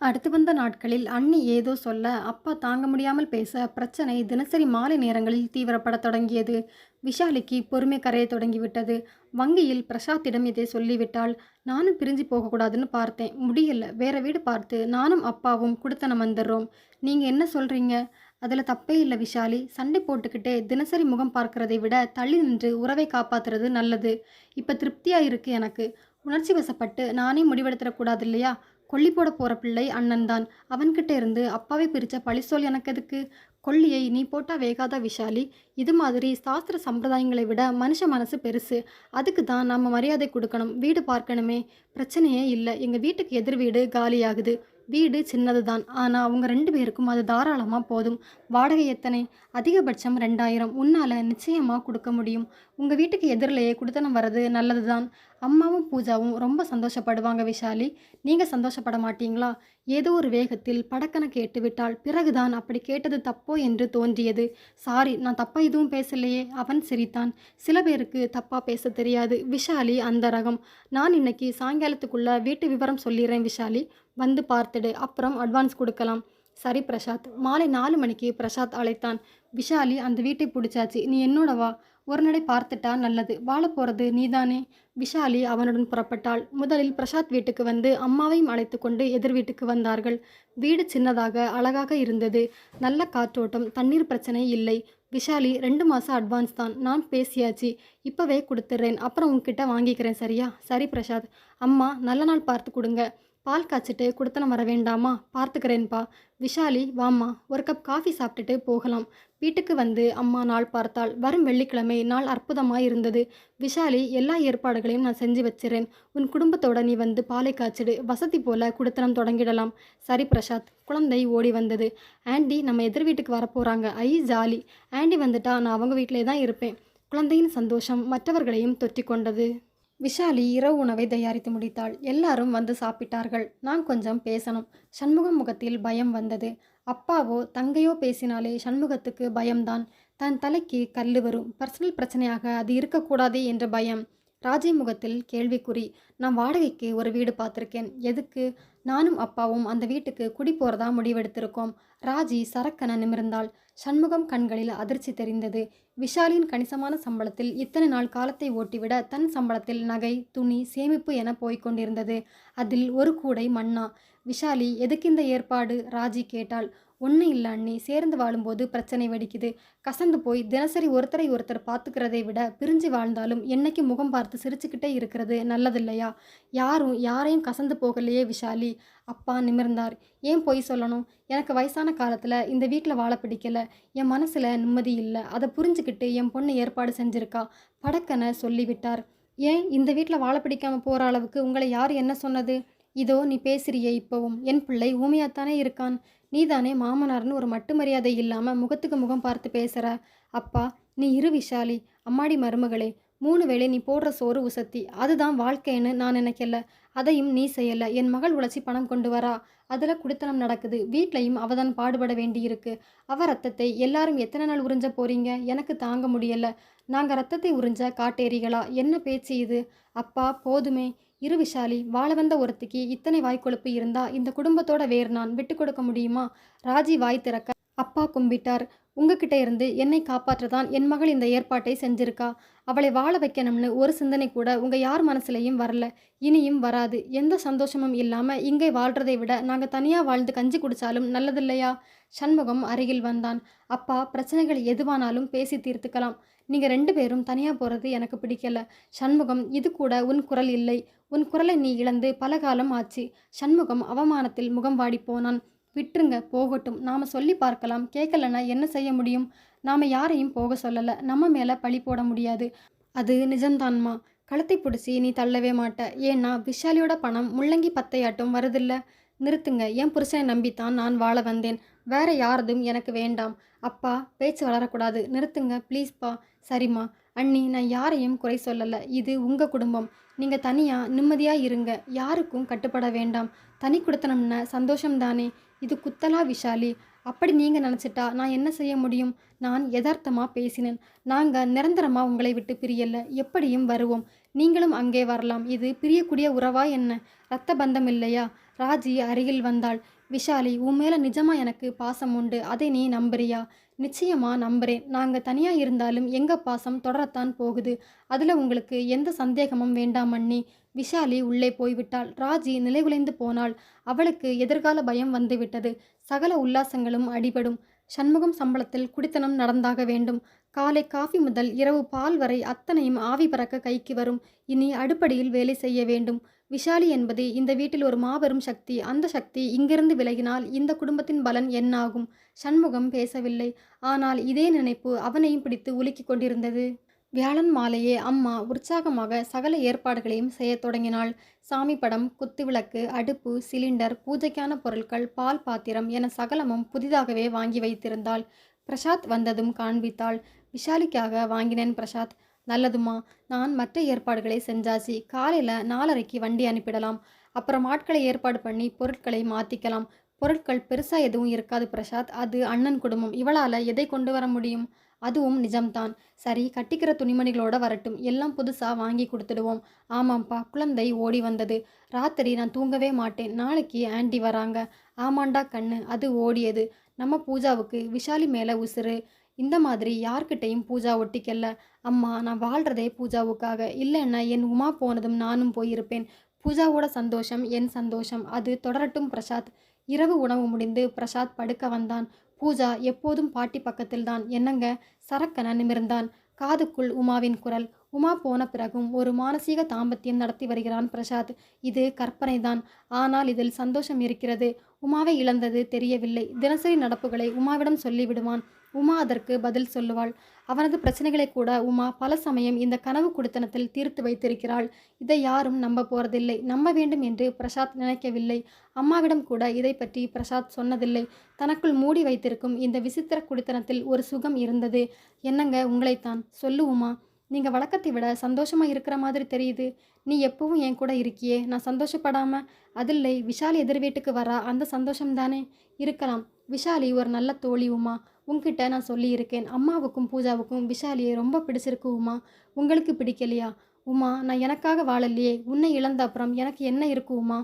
அடுத்து வந்த நாட்களில் அண்ணி ஏதோ சொல்ல, அப்பா தாங்க முடியாமல் பேச, பிரச்சனை தினசரி மாலை நேரங்களில் தீவிரப்படத் தொடங்கியது. விஷாலிக்கு பொறுமை கரையத் தொடங்கிவிட்டது. வங்கியில் பிரசாத்திடம் இதை சொல்லிவிட்டாள். நானும் பிரிஞ்சு போகக்கூடாதுன்னு பார்த்தேன். முடியல. வேற வீடு பார்த்து நானும் அப்பாவும் குடுத்தனம் வந்துடுறோம். நீங்க என்ன சொல்றீங்க? அதில் தப்பே இல்லை விஷாலி. சண்டை போட்டுக்கிட்டே தினசரி முகம் பார்க்கறதை விட தள்ளி நின்று உறவை காப்பாத்துறது நல்லது. இப்போ திருப்தியாக இருக்கு எனக்கு. உணர்ச்சி வசப்பட்டு நானே முடிவெடுத்துடக்கூடாது இல்லையா? கொல்லி போட போற பிள்ளை அண்ணன்தான். அவன்கிட்ட இருந்து அப்பாவை பிரிச்ச பழிசொல் எனக்கு எதுக்கு? கொல்லியை நீ போட்டா வேகாதா விஷாலி? இது மாதிரி சாஸ்திர சம்பிரதாயங்களை விட மனுஷ மனசு பெருசு. அதுக்கு தான் நம்ம மரியாதை கொடுக்கணும். வீடு பார்க்கணுமே. பிரச்சனையே இல்லை. எங்கள் வீட்டுக்கு எதிர் வீடு காலியாகுது. வீடு சின்னது தான். ஆனால் அவங்க 2 பேருக்கும் அது தாராளமாக போதும். வாடகை எத்தனை? அதிகபட்சம் 2000. உன்னால் நிச்சயமாக கொடுக்க முடியும். உங்கள் வீட்டுக்கு எதிரிலேயே குடுத்தனம் வர்றது நல்லது தான். அம்மாவும் பூஜாவும் ரொம்ப சந்தோஷப்படுவாங்க விஷாலி. நீங்கள் சந்தோஷப்பட மாட்டீங்களா? ஏதோ ஒரு வேகத்தில் படக்கன கேட்டுவிட்டாள். பிறகுதான் அப்படி கேட்டது தப்போ என்று தோன்றியது. சாரி, நான் தப்பா எதுவும் பேசலையே. அவன் சிரித்தான். சில பேருக்கு தப்பா பேச தெரியாது. விஷாலி அந்த ரகம். நான் இன்னைக்கு சாயங்காலத்துக்குள்ள வீட்டு விவரம் சொல்லிடுறேன் விஷாலி. வந்து பார்த்துடு. அப்புறம் அட்வான்ஸ் கொடுக்கலாம். சரி பிரசாத். மாலை 4 மணிக்கு பிரசாத் அழைத்தான். விஷாலி, அந்த வீட்டை பிடிச்சாச்சு. நீ என்னோட வா. ஒரு நடை பார்த்துட்டா நல்லது. வாழ போகிறது நீதானே. விஷாலி அவனுடன் புறப்பட்டாள். முதலில் பிரசாத் வீட்டுக்கு வந்து அம்மாவையும் அழைத்து கொண்டு எதிர் வீட்டுக்கு வந்தார்கள். வீடு சின்னதாக அழகாக இருந்தது. நல்ல காற்றோட்டம். தண்ணீர் பிரச்சனை இல்லை. விஷாலி, 2 மாதம் அட்வான்ஸ் தான். நான் பேசியாச்சு. இப்போவே கொடுத்துட்றேன். அப்புறம் உங்ககிட்ட வாங்கிக்கிறேன். சரியா? சரி பிரசாத். அம்மா, நல்ல நாள் பார்த்து கொடுங்க. பால் காய்ச்சிட்டு குடுத்தனம் வர வேண்டாமா? பார்த்துக்கிறேன்ப்பா. விஷாலி, வாம்மா. ஒரு கப் காஃபி சாப்பிட்டுட்டு போகலாம். வீட்டுக்கு வந்து அம்மா நாள் பார்த்தாள். வரும் வெள்ளிக்கிழமை நாள் அற்புதமாக இருந்தது. விஷாலி, எல்லா ஏற்பாடுகளையும் நான் செஞ்சு வச்சிடறேன். உன் குடும்பத்தோட நீ வந்து பாலை காய்ச்சிடு. வசதி போல குடுத்தனம் தொடங்கிடலாம். சரி பிரசாத். குழந்தை ஓடி வந்தது. ஆண்டி, நம்ம எதிர் வீட்டுக்கு வரப்போகிறாங்க. ஜாலி. ஆண்டி வந்துட்டா நான் அவங்க வீட்டிலே தான் இருப்பேன். குழந்தையின் சந்தோஷம் மற்றவர்களையும் தொற்றி கொண்டது. விஷாலி இரவு உணவை தயாரித்து முடித்தாள். எல்லாரும் வந்து சாப்பிட்டார்கள். நான் கொஞ்சம் பேசணும். சண்முகம் முகத்தில் பயம் வந்தது. அப்பாவோ தங்கையோ பேசினாலே சண்முகத்துக்கு பயம்தான். தன் தலைக்கு கல்லு வரும். பர்சனல் பிரச்சனையாக அது இருக்கக்கூடாதே என்ற பயம். ராஜி முகத்தில் கேள்விக்குறி. நான் வாடகைக்கு ஒரு வீடு பார்த்துருக்கேன். எதுக்கு? நானும் அப்பாவும் அந்த வீட்டுக்கு குடி போகிறதா முடிவெடுத்திருக்கோம். ராஜி சரக்கென நிமிர்ந்தாள். சண்முகம் கண்களில் அதிர்ச்சி தெரிந்தது. விஷாலின் கணிசமான சம்பளத்தில் இத்தனை நாள் காலத்தை ஓட்டிவிட தன் சம்பளத்தில் நகை, துணி, சேமிப்பு என போய்கொண்டிருந்தது. அதில் ஒரு கூடை மண்ணா? விஷாலி, எதுக்கு இந்த ஏற்பாடு? ராஜி கேட்டாள். ஒன்றும் இல்லை அண்ணி. சேர்ந்து வாழும்போது பிரச்சனை வெடிக்குது. கசந்து போய் தினசரி ஒருத்தரை ஒருத்தர் பார்த்துக்கிறதை விட பிரிஞ்சு வாழ்ந்தாலும் என்னைக்கு முகம் பார்த்து சிரிச்சுக்கிட்டே இருக்கிறது நல்லதில்லையா? யாரும் யாரையும் கசந்து போகலையே விஷாலி. அப்பா நிமிர்ந்தார். ஏன் பொய் சொல்லணும்? எனக்கு வயசான காலத்தில் இந்த வீட்டில் வாழ பிடிக்கல. என் மனசில் நிம்மதி இல்லை. அதை புரிஞ்சுக்கிட்டு என் பொண்ணு ஏற்பாடு செஞ்சுருக்கா. படக்கன சொல்லிவிட்டார். ஏன் இந்த வீட்டில் வாழ பிடிக்காமல் போகிற அளவுக்கு உங்களை யார் என்ன சொன்னது? இதோ நீ பேசுறியே இப்போவும். என் பிள்ளை ஊமையாத்தானே இருக்கான். நீதானே மாமனார்னு ஒரு மட்டு மரியாதை இல்லாமல் முகத்துக்கு முகம் பார்த்து பேசுகிற. அப்பா, நீ இரு விஷாலி. அம்மாடி மருமகளே, 3 வேளை நீ போடுற சோறு உசத்தி. அதுதான் வாழ்க்கைன்னு நான் நினைக்கல. அதையும் நீ செய்யலை. என் மகள் உழைச்சி பணம் கொண்டு வரா. அதில் குடித்தனம் நடக்குது. வீட்லையும் அவதான் பாடுபட வேண்டியிருக்கு. அவ ரத்தத்தை எல்லாரும் எத்தனை நாள் உறிஞ்ச போறீங்க? எனக்கு தாங்க முடியல. நாங்கள் ரத்தத்தை உறிஞ்ச காட்டேரிகளா? என்ன பேச்சு இது? அப்பா, போதுமே. இரு விஷாலி. வாழ வந்த ஒருத்திக்கு இத்தனை வாய்க்கொழுப்பு இருந்தா இந்த குடும்பத்தோட வேறு நான் விட்டு கொடுக்க முடியுமா? ராஜி வாய் திறக்க அப்பா கும்பிட்டார். உங்ககிட்ட இருந்து என்னை காப்பாற்றதான் என் மகள் இந்த ஏற்பாட்டை செஞ்சிருக்கா. அவளை வாழ வைக்கணும்னு ஒரு சிந்தனை கூட உங்க யார் மனசுலையும் வரல. இனியும் வராது. எந்த சந்தோஷமும் இல்லாம இங்கே வாழ்றதை விட நாங்க தனியா வாழ்ந்து கஞ்சி குடிச்சாலும் நல்லதில்லையா? சண்முகம் அருகில் வந்தான். அப்பா, பிரச்சனைகள் எதுவானாலும் பேசி தீர்த்துக்கலாம். நீங்க 2 பேரும் தனியா போறது எனக்கு பிடிக்கல. சண்முகம், இது கூட உன் குரல் இல்லை. உன் குரலை நீ இழந்து பல காலம் ஆச்சு. சண்முகம் அவமானத்தில் முகம் வாடி போனான். விட்டுருங்க, போகட்டும். நாம சொல்லி பார்க்கலாம். கேட்கலன்னா என்ன செய்ய முடியும்? நாம யாரையும் போக சொல்லலை. நம்ம மேலே பழி போட முடியாது. அது நிஜம்தான்மா. கழுத்தை பிடிச்சி நீ தள்ளவே மாட்ட. ஏன்னா விஷாலியோட பணம் முள்ளங்கி பத்தையாட்டும் வருதில்ல. நிறுத்துங்க. என் புருஷனை நம்பித்தான் நான் வாழ வந்தேன். வேற யாரதும் எனக்கு வேண்டாம். அப்பா, பேச்சு வளரக்கூடாது. நிறுத்துங்க ப்ளீஸ்ப்பா. சரிம்மா. அண்ணி, நான் யாரையும் குறை சொல்லலை. இது உங்கள் குடும்பம். நீங்கள் தனியாக நிம்மதியாக இருங்க. யாருக்கும் கட்டுப்பட வேண்டாம். தனி கொடுத்தனம்ன சந்தோஷம்தானே. இது குத்தலா விஷாலி? அப்படி நீங்கள் நினச்சிட்டா நான் என்ன செய்ய முடியும்? நான் யதார்த்தமாக பேசினேன். நாங்கள் நிரந்தரமாக உங்களை விட்டு பிரியலை. எப்படியும் வருவோம். நீங்களும் அங்கே வரலாம். இது பிரியக்கூடிய உறவா என்ன? இரத்த பந்தம் இல்லையா? ராஜி அருகில் வந்தாள். விஷாலி, உன் மேல நிஜமா எனக்கு பாசம் உண்டு. அதை நீ நம்புறியா? நிச்சயமா நம்புறேன். நாங்க தனியா இருந்தாலும் எங்க பாசம் தொடரத்தான் போகுது. அதுல உங்களுக்கு எந்த சந்தேகமும் வேண்டாம் அண்ணி. விஷாலி உள்ளே போய்விட்டாள். ராஜி நிலைகுலைந்து போனாள். அவளுக்கு எதிர்கால பயம் வந்துவிட்டது. சகல உல்லாசங்களும் அடிபடும். சண்முகம் சம்பளத்தில் குடித்தனம் நடந்தாக வேண்டும். காலை காஃபி முதல் இரவு பால் வரை அத்தனையும் ஆவி பறக்க கைக்கு வரும். இனி அடுப்படியில் வேலை செய்ய வேண்டும். விஷாலி என்பது இந்த வீட்டில் ஒரு மாபெரும் சக்தி. அந்த சக்தி இங்கிருந்து விலகினால் இந்த குடும்பத்தின் பலன் என்னாகும்? சண்முகம் பேசவில்லை. ஆனால் இதே நினைப்பு அவனையும் பிடித்து உலுக்கிக் கொண்டிருந்தது. வியாழன் மாலையே அம்மா உற்சாகமாக சகல ஏற்பாடுகளையும் செய்யத் தொடங்கினாள். சாமி படம், குத்துவிளக்கு, அடுப்பு, சிலிண்டர், பூஜைக்கான பொருட்கள், பால் பாத்திரம் என சகலமும் புதிதாகவே வாங்கி வைத்திருந்தாள். பிரசாத் வந்ததும் காண்பித்தாள். விஷாலிக்காக வாங்கினேன் பிரசாத். நல்லதுமா, நான் மற்ற ஏற்பாடுகளை செஞ்சாச்சு. காலையில் 4:30க்கு வண்டி அனுப்பிடலாம். அப்புறம் ஆட்களை ஏற்பாடு பண்ணி பொருட்களை மாற்றிக்கலாம். பொருட்கள் பெருசாக எதுவும் இருக்காது பிரசாத். அது அண்ணன் குடும்பம். இவளால் எதை கொண்டு வர முடியும்? அதுவும் நிஜம்தான். சரி, கட்டிக்கிற துணிமணிகளோட வரட்டும். எல்லாம் புதுசாக வாங்கி கொடுத்துடுவோம். ஆமாம்ப்பா, குழந்தை ஓடி வந்தது. ராத்திரி நான் தூங்கவே மாட்டேன். நாளைக்கு ஆண்டி வராங்க. ஆமாண்டா கண்ணு, அது ஓடியது. நம்ம பூஜாவுக்கு விஷாலி மேலே உசுறு. இந்த மாதிரி யார்கிட்டையும் பூஜா ஒட்டிக்கல்ல. அம்மா, நான் வாழ்கிறதே பூஜாவுக்காக. இல்லைன்னா என் உமா போனதும் நானும் போயிருப்பேன். பூஜாவோட சந்தோஷம் என் சந்தோஷம். அது தொடரட்டும் பிரசாத். இரவு உணவு முடிந்து பிரசாத் படுக்க வந்தான். பூஜா எப்போதும் பாட்டி பக்கத்தில்தான். என்னங்க? சரக்கன நிமிர்ந்தான். காதுக்குள் உமாவின் குரல். உமா போன பிறகும் ஒரு மானசீக தாம்பத்தியம் நடத்தி வருகிறான் பிரசாத். இது கற்பனைதான். ஆனால் இதில் சந்தோஷம் இருக்கிறது. உமாவை இழந்தது தெரியவில்லை. தினசரி நடப்புகளை உமாவிடம் சொல்லிவிடுவான். உமா அதற்கு பதில் சொல்லுவாள். அவனது பிரச்சனைகளை கூட உமா பல சமயம் இந்த கனவு குடித்தனத்தில் தீர்த்து வைத்திருக்கிறாள். இதை யாரும் நம்ப போறதில்லை. நம்ப வேண்டும் என்று பிரசாத் நினைக்கவில்லை. அம்மாவிடம் கூட இதை பற்றி பிரசாத் சொன்னதில்லை. தனக்குள் மூடி வைத்திருக்கும் இந்த விசித்திர குடித்தனத்தில் ஒரு சுகம் இருந்தது. என்னங்க, உங்களைத்தான். சொல்லு உமா. நீங்கள் வழக்கத்தை விட சந்தோஷமா இருக்கிற மாதிரி தெரியுது. நீ எப்பவும் என் கூட இருக்கியே, நான் சந்தோஷப்படாம? அதில்லை, விஷாலி எதிர் வீட்டுக்கு வரா, அந்த சந்தோஷம்தானே. இருக்கலாம். விஷாலி ஒரு நல்ல தோழி உமா. உங்ககிட்ட நான் சொல்லியிருக்கேன். அம்மாவுக்கும் பூஜாவுக்கும் விஷாலியை ரொம்ப பிடிச்சிருக்கு உமா. உங்களுக்கு பிடிக்கலையா? உமா, நான் எனக்காக வாழலையே. உன்னை இழந்த அப்புறம் எனக்கு என்ன இருக்கு உமா?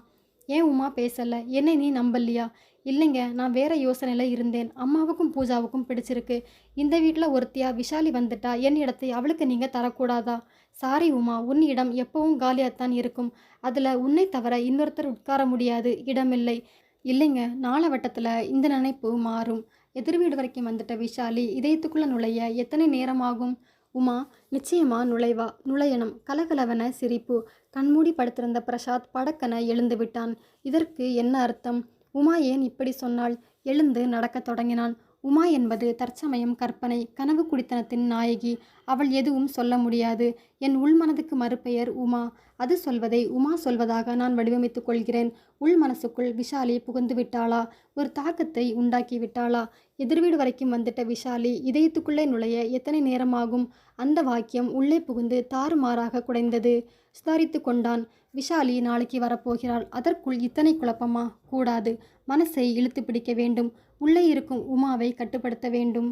ஏன் உமா பேசலை? என்னை நீ நம்பலையா? இல்லைங்க, நான் வேற யோசனையில் இருந்தேன். அம்மாவுக்கும் பூஜாவுக்கும் பிடிச்சிருக்கு. இந்த வீட்டில் ஒருத்தியா விஷாலி வந்துட்டா என் இடத்தை அவளுக்கு நீங்கள் தரக்கூடாதா? சாரி உமா, உன் இடம் எப்பவும் காலியாகத்தான் இருக்கும். அதில் உன்னை தவிர இன்னொருத்தர் உட்கார முடியாது. இடமில்லை. இல்லைங்க, நாளவட்டத்தில் இந்த நினைப்பு மாறும். எதிர் வீடு வரைக்கும் வந்துட்ட விஷாலி இதயத்துக்குள்ளே நுழைய எத்தனை நேரமாகும்? உமா, நிச்சயமா நுழைவா. நுழையணும். கலகலவன சிரிப்பு. கண்மூடி படுத்திருந்த பிரசாத் படக்கன எழுந்து விட்டான். இதற்கு என்ன அர்த்தம்? உமா ஏன் இப்படி சொன்னாள்? எழுந்து நடக்கத் தொடங்கினான். உமா என்பது தற்சமயம் கற்பனை, கனவு குடித்தனத்தின் நாயகி. அவள் எதுவும் சொல்ல முடியாது. என் உள்மனதுக்கு மறுபெயர் உமா. அது சொல்வதை உமா சொல்வதாக நான் வடிவமைத்துக் கொள்கிறேன். உள் மனசுக்குள் விஷாலி புகுந்து விட்டாளா? ஒரு தாக்கத்தை உண்டாக்கி விட்டாளா? எதிர்வீடு வரைக்கும் வந்துட்ட விஷாலி இதயத்துக்குள்ளே நுழைய எத்தனை நேரமாகும்? அந்த வாக்கியம் உள்ளே புகுந்து தாறுமாறாக குடைந்தது. சுதாரித்து கொண்டான். விஷாலி நாளைக்கு வரப்போகிறாள். அதற்குள் இத்தனை குழப்பமா? கூடாது. மனசை இழுத்து பிடிக்க வேண்டும். உள்ளே இருக்கும் உமாவை கட்டுப்படுத்த வேண்டும்.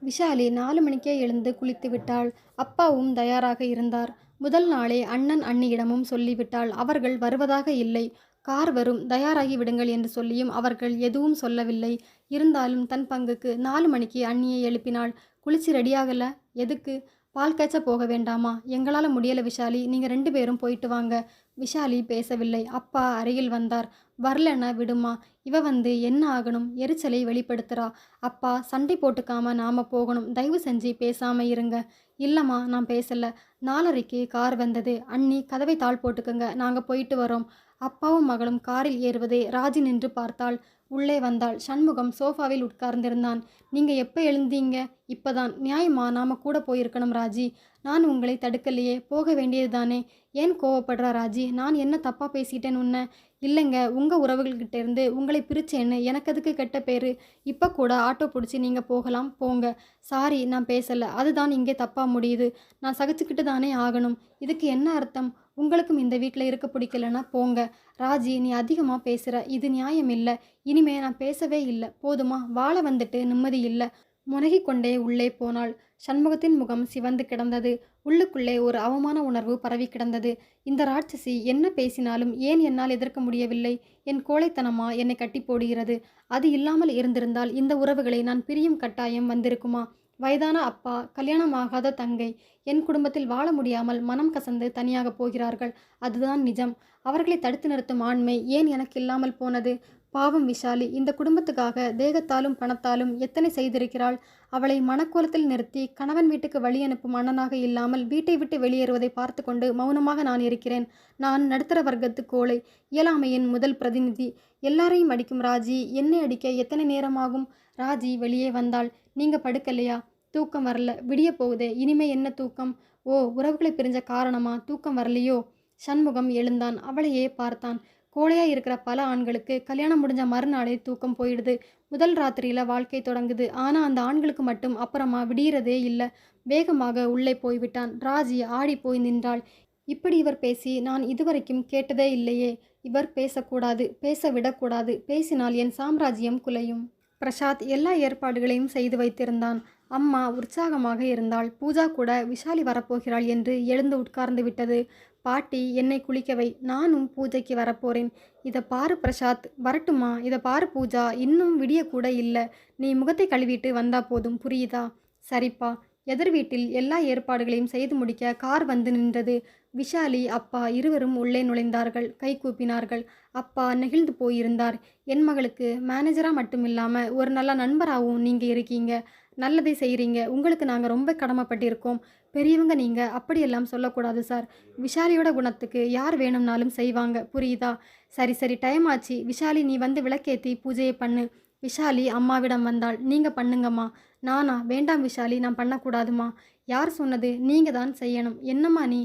விஷாலி 4 மணிக்கே எழுந்து குளித்து விட்டாள். அப்பாவும் தயாராக இருந்தார். முதல் நாளே அண்ணன் அண்ணியிடமும் சொல்லிவிட்டாள். அவர்கள் வருவதாக இல்லை. கார் வரும், தயாராகி விடுங்கள் என்று சொல்லியும் அவர்கள் எதுவும் சொல்லவில்லை. இருந்தாலும் தன் பங்குக்கு 4 மணிக்கு அண்ணியை எழுப்பினாள். குளிச்சு ரெடியாகல? எதுக்கு? பால் காய்ச்ச போக வேண்டாமா? எங்களால் முடியலை விஷாலி, நீங்கள் 2 பேரும் போயிட்டு வாங்க. விஷாலி பேசவில்லை. அப்பா அருகில் வந்தார். வரலன்னா விடுமா, இவ வந்து என்ன ஆகணும்? எரிச்சலை வெளிப்படுத்துறா. அப்பா, சண்டை போட்டுக்காம நாம போகணும். தயவு செஞ்சு பேசாம இருங்க. இல்லைம்மா, நான் பேசல. 4:30க்கு கார் வந்தது. அண்ணி, கதவை தாள் போட்டுக்கங்க, நாங்கள் போயிட்டு வரோம். அப்பாவும் மகளும் காரில் ஏறுவதை ராஜி நின்று பார்த்தாள். உள்ளே வந்தாள். சண்முகம் சோஃபாவில் உட்கார்ந்திருந்தான். நீங்கள் எப்போ எழுந்தீங்க? இப்போதான். நியாயமா நாம கூட போயிருக்கணும் ராஜி. நான் உங்களை தடுக்கலையே. போக வேண்டியது தானே. ஏன் கோவப்படுற ராஜி? நான் என்ன தப்பாக பேசிட்டேன் உன்னை? இல்லைங்க, உங்கள் உறவுகள்கிட்ட இருந்து உங்களை பிரிச்சேன்னு எனக்கு அதுக்கு கெட்ட பேர். இப்போ கூட ஆட்டோ பிடிச்சி நீங்கள் போகலாம், போங்க. சாரி, நான் பேசலை. அதுதான் இங்கே தப்பாக முடியுது. நான் சகிச்சுக்கிட்டு தானே ஆகணும். இதுக்கு என்ன அர்த்தம்? உங்களுக்கும் இந்த வீட்டில் இருக்க பிடிக்கலன்னா போங்க. ராஜி, நீ அதிகமாக பேசுகிற. இது நியாயம் இல்லை. இனிமே நான் பேசவே இல்லை. போதுமா? வாழ வந்துட்டு நிம்மதி இல்லை. முனகிக் கொண்டே உள்ளே போனாள். சண்முகத்தின் முகம் சிவந்து கிடந்தது. உள்ளுக்குள்ளே ஒரு அவமான உணர்வு பரவி கிடந்தது. இந்த ராட்சசி என்ன பேசினாலும் ஏன் என்னால் எதிர்க்க முடியவில்லை? என் கோழைத்தனமா என்னை கட்டி போடுகிறது? அது இல்லாமல் இருந்திருந்தால் இந்த உறவுகளை நான் பிரியும் கட்டாயம் வந்திருக்குமா? வயதான அப்பா, கல்யாணமாகாத தங்கை என் குடும்பத்தில் வாழ முடியாமல் மனம் கசந்து தனியாக போகிறார்கள். அதுதான் நிஜம். அவர்களை தடுத்து நிறுத்தும் ஆண்மை ஏன் எனக்கு இல்லாமல் போனது? பாவம் விஷாலி இந்த குடும்பத்துக்காக தேகத்தாலும் பணத்தாலும் எத்தனை செய்திருக்கிறாள். அவளை மனக்கோலத்தில் நிறுத்தி கணவன் வீட்டுக்கு வழி அனுப்பும் அண்ணனாக இல்லாமல் வீட்டை விட்டு வெளியேறுவதை பார்த்து கொண்டு மௌனமாக நான் இருக்கிறேன். நான் நடுத்தர வர்க்கத்து கோழை, இயலாமையின் முதல் பிரதிநிதி. எல்லாரையும் அடிக்கும் ராஜி என்னை அடிக்க எத்தனை நேரமாகும்? ராஜி வெளியே வந்தாள். நீங்க படுக்கலையா? தூக்கம் வரல. விடிய போகுதே, இனிமே என்ன தூக்கம்? ஓ, உறவுகளை பிரிஞ்ச காரணமா தூக்கம் வரலையோ? சண்முகம் எழுந்தான். அவளையே பார்த்தான். கோழையா இருக்கிற பல ஆண்களுக்கு கல்யாணம் முடிஞ்ச மறுநாளே தூக்கம் போயிடுது. முதல் ராத்திரியில வாழ்க்கை தொடங்குது. ஆனா அந்த ஆண்களுக்கு மட்டும் அப்புறமா விடியறதே இல்லை. வேகமாக உள்ளே போய்விட்டான். ராஜி ஆடி போய் நின்றாள். இப்படி இவர் பேசி நான் இதுவரைக்கும் கேட்டதே இல்லையே. இவர் பேசக்கூடாது, பேச விடக்கூடாது. பேசினால் என் சாம்ராஜ்யம் குலையும். பிரசாத் எல்லா ஏற்பாடுகளையும் செய்து வைத்திருந்தான். அம்மா உற்சாகமாக இருந்தாள். பூஜா கூட விஷாலி வரப்போகிறாள் என்று எழுந்து உட்கார்ந்து விட்டது. பாட்டி என்னை குளிக்கவை, நானும் பூஜைக்கு வரப்போறேன். இதை பாரு பிரசாத். வரட்டுமா? இதை பாரு பூஜா, இன்னும் விடிய கூட இல்லை. நீ முகத்தை கழுவிட்டு வந்தா போதும், புரியுதா? சரிப்பா. எதிர் வீட்டில் எல்லா ஏற்பாடுகளையும் செய்து முடிக்க கார் வந்து நின்றது. விஷாலி அப்பா இருவரும் உள்ளே நுழைந்தார்கள். கை கூப்பினார்கள். அப்பா நெகிழ்ந்து போயிருந்தார். என் மகளுக்கு மேனேஜராக மட்டும் இல்லாமல் ஒரு நல்ல நண்பராகவும் நீங்கள் இருக்கீங்க. நல்லதை செய்கிறீங்க. உங்களுக்கு நாங்கள் ரொம்ப கடமைப்பட்டிருக்கோம். பெரியவங்க நீங்கள் அப்படியெல்லாம் சொல்லக்கூடாது சார். விஷாலியோட குணத்துக்கு யார் வேணும்னாலும் செய்வாங்க, புரியுதா? சரி சரி, டைம் ஆச்சு. விஷாலி நீ வந்து விளக்கேற்றி பூஜையை பண்ணு. விஷாலி அம்மாவிடம் வந்தாள். நீங்கள் பண்ணுங்கம்மா. நானா? வேண்டாம் விஷாலி, நான் பண்ணக்கூடாதுமா. யார் சொன்னது? நீங்கள் தான் செய்யணும். என்னம்மா நீ?